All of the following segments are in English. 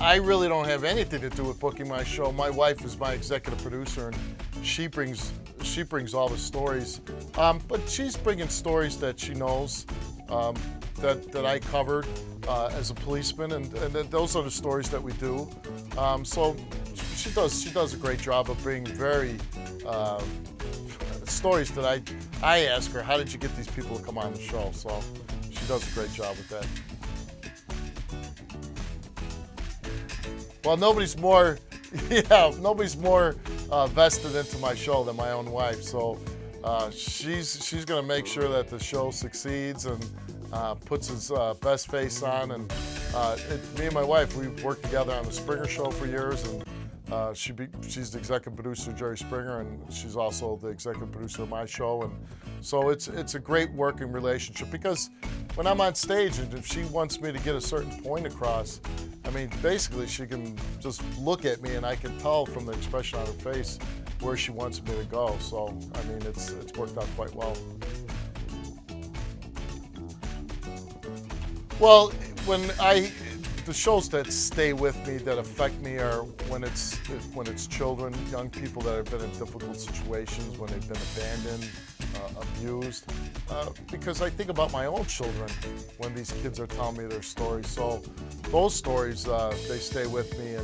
I really don't have anything to do with booking my show. My wife is my executive producer, and she brings all the stories. But she's bringing stories that she knows that I covered as a policeman, and those are the stories that we do. So she does a great job of bringing very stories that I ask her, how did you get these people to come on the show? So she does a great job with that. Well, nobody's more vested into my show than my own wife. So she's going to make sure that the show succeeds and puts his best face on. And me and my wife, we've worked together on the Springer Show for years, and she's the executive producer of Jerry Springer, and she's also the executive producer of my show. And so it's a great working relationship, because when I'm on stage and if she wants me to get a certain point across, I mean, basically she can just look at me and I can tell from the expression on her face where she wants me to go. So, I mean, it's worked out quite well. Well, the shows that stay with me, that affect me, are when it's children, young people that have been in difficult situations, when they've been abandoned, abused. Because I think about my own children when these kids are telling me their stories. So those stories, they stay with me.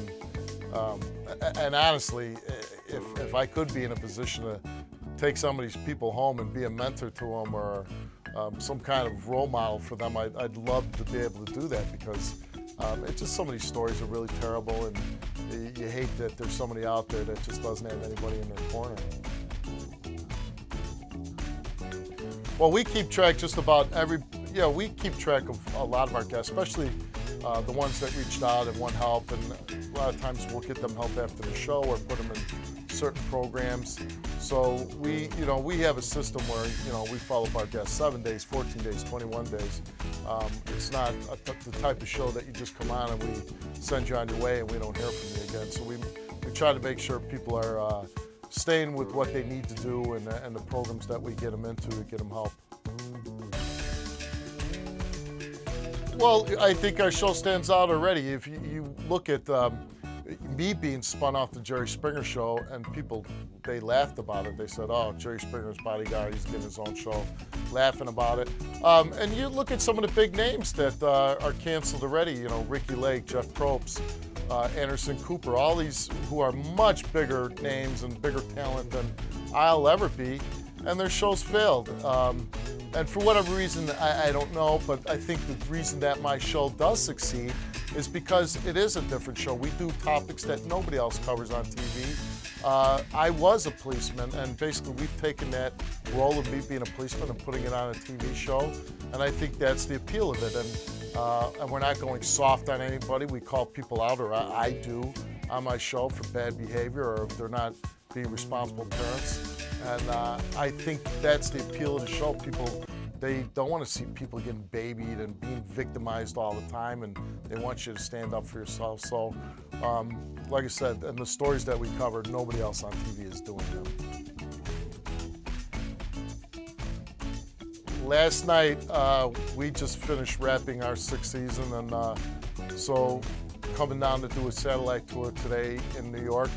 And honestly, if I could be in a position to take some of these people home and be a mentor to them, or some kind of role model for them, I'd love to be able to do that, because it's just, some of these stories are really terrible, and you hate that there's somebody out there that just doesn't have anybody in their corner. Well, we keep track we keep track of a lot of our guests, especially the ones that reached out and want help, and a lot of times we'll get them help after the show or put them in certain programs. So we have a system where, we follow up our guests 7 days, 14 days, 21 days. It's not the type of show that you just come on and we send you on your way and we don't hear from you again. So we try to make sure people are staying with what they need to do, and the programs that we get them into to get them help. Well, I think our show stands out already. If you look at me being spun off the Jerry Springer Show, and people, they laughed about it. They said, oh, Jerry Springer's bodyguard, he's getting his own show, laughing about it. And you look at some of the big names that are canceled already, Ricky Lake, Jeff Probst, Anderson Cooper, all these who are much bigger names and bigger talent than I'll ever be, and their shows failed. And for whatever reason, I don't know, but I think the reason that my show does succeed is because it is a different show. We do topics that nobody else covers on TV. I was a policeman, and basically we've taken that role of me being a policeman and putting it on a TV show, and I think that's the appeal of it. And we're not going soft on anybody. We call people out, or I do on my show, for bad behavior, or if they're not being responsible parents. And I think that's the appeal of the show. People, they don't want to see people getting babied and being victimized all the time, and they want you to stand up for yourself. So, like I said, and the stories that we covered, nobody else on TV is doing them. Last night, we just finished wrapping our 6th season, and so coming down to do a satellite tour today in New York.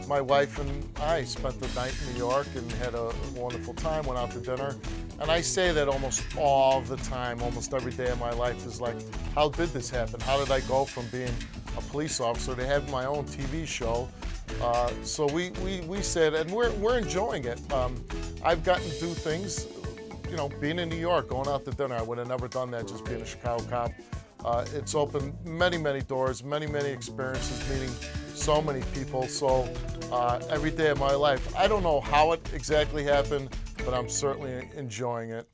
My wife and I spent the night in New York and had a wonderful time, went out to dinner. And I say that almost all the time, almost every day of my life is like, how did this happen? How did I go from being a police officer to having my own TV show? So we said, and we're enjoying it. I've gotten to do things, being in New York, going out to dinner. I would have never done that just being a Chicago cop. It's opened many, many doors, many, many experiences, meeting so many people. So every day of my life, I don't know how it exactly happened, but I'm certainly enjoying it.